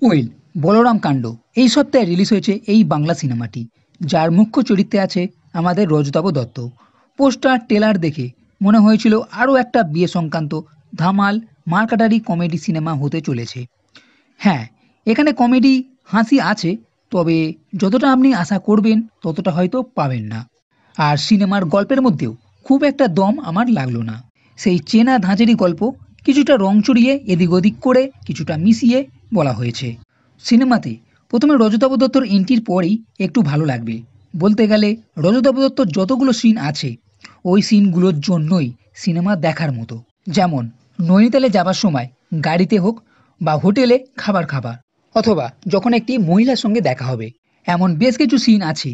Well, Balaram কাণ্ড এই সপ্তাহে রিলিজ হয়েছে এই বাংলা সিনেমাটি, যার মুখ্য চরিত্রে আছে আমাদের রজতাভ দত্ত। পোস্টার ট্রেলার দেখে মনে হয়েছিল আরও একটা বিয়ে সংক্রান্ত ধামাল মারকাটারি কমেডি সিনেমা হতে চলেছে। হ্যাঁ, এখানে কমেডি হাসি আছে, তবে যতটা আপনি আশা করবেন ততটা হয়তো পাবেন না। আর সিনেমার গল্পের মধ্যেও খুব একটা দম আমার লাগলো না। সেই চেনা ধাঁচেরই গল্প, কিছুটা রং চড়িয়ে এদিক ওদিক করে কিছুটা মিশিয়ে বলা হয়েছে। সিনেমাতে প্রথমে রজতাভ দত্তর এন্ট্রির পরেই একটু ভালো লাগবে। বলতে গেলে রজতাভ দত্তর যতগুলো সিন আছে, ওই সিনগুলোর জন্যই সিনেমা দেখার মতো। যেমন নৈনিতালে যাবার সময় গাড়িতে হোক বা হোটেলে খাবার খাবার, অথবা যখন একটি মহিলার সঙ্গে দেখা হবে, এমন বেশ কিছু সিন আছে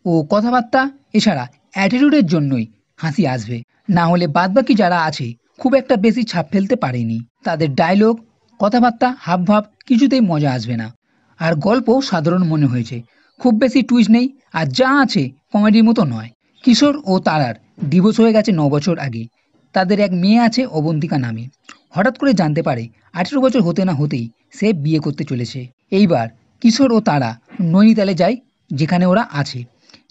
ও কথাবার্তা, এছাড়া অ্যাটিটিউডের জন্যই হাসি আসবে। না হলে বাদবাকি যারা আছে খুব একটা বেশি ছাপ ফেলতে পারেনি। তাদের ডায়লগ, কথাবার্তা, হাবভাব কিছুতেই মজা আসবে না। আর গল্পও সাধারণ মনে হয়েছে, খুব বেশি টুইস্ট নেই, আর যা আছে কমেডির মতো নয়। কিশোর ও তারার ডিভোর্স হয়ে গেছে 9 বছর আগে। তাদের এক মেয়ে আছে অবন্তিকা নামে। হঠাৎ করে জানতে পারে 18 বছর হতে না হতেই সে বিয়ে করতে চলেছে। এইবার কিশোর ও তারা নৈনিতালে যায়, যেখানে ওরা আছে,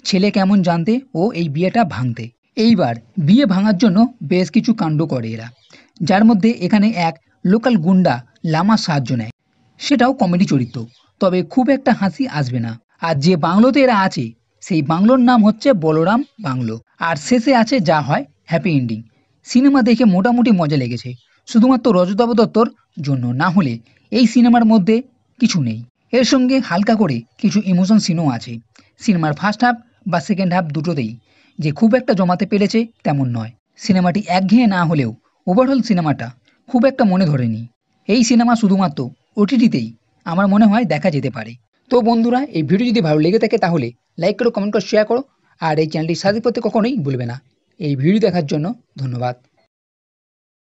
ছেলে কেমন জানতে ও এই বিয়েটা ভাঙতে। এইবার বিয়ে ভাঙার জন্য বেশ কিছু কাণ্ড করে এরা, যার মধ্যে এখানে এক লোকাল গুন্ডা লামার সাহায্য নেয়। সেটাও কমেডি চরিত্র, তবে খুব একটা হাসি আসবে না। আর যে বাংলোতে এরা আছে, সেই বাংলোর নাম হচ্ছে বলরাম বাংলো। আর শেষে আছে যা হয় হ্যাপি এন্ডিং। সিনেমা দেখে মোটামুটি মজা লেগেছে, শুধুমাত্র রজতাভ দত্তর জন্য না হলে এই সিনেমার মধ্যে কিছু নেই। এর সঙ্গে হালকা করে কিছু ইমোশন সিনও আছে। সিনেমার ফার্স্ট হাফ বা সেকেন্ড হাফ দুটোতেই যে খুব একটা জমাতে পেরেছে তেমন নয়। সিনেমাটি একঘেয়ে না হলেও ওভারঅল সিনেমাটা খুব একটা মনে ধরেনি। এই সিনেমা শুধুমাত্র ওটিটিতেই আমার মনে হয় দেখা যেতে পারে। তো বন্ধুরা, এই ভিডিও যদি ভালো লেগে থাকে তাহলে লাইক করো, কমেন্ট করো, শেয়ার করো, আর এই চ্যানেলটি সাবস্ক্রাইব করতে কখনোই ভুলবে না। এই ভিডিও দেখার জন্য ধন্যবাদ।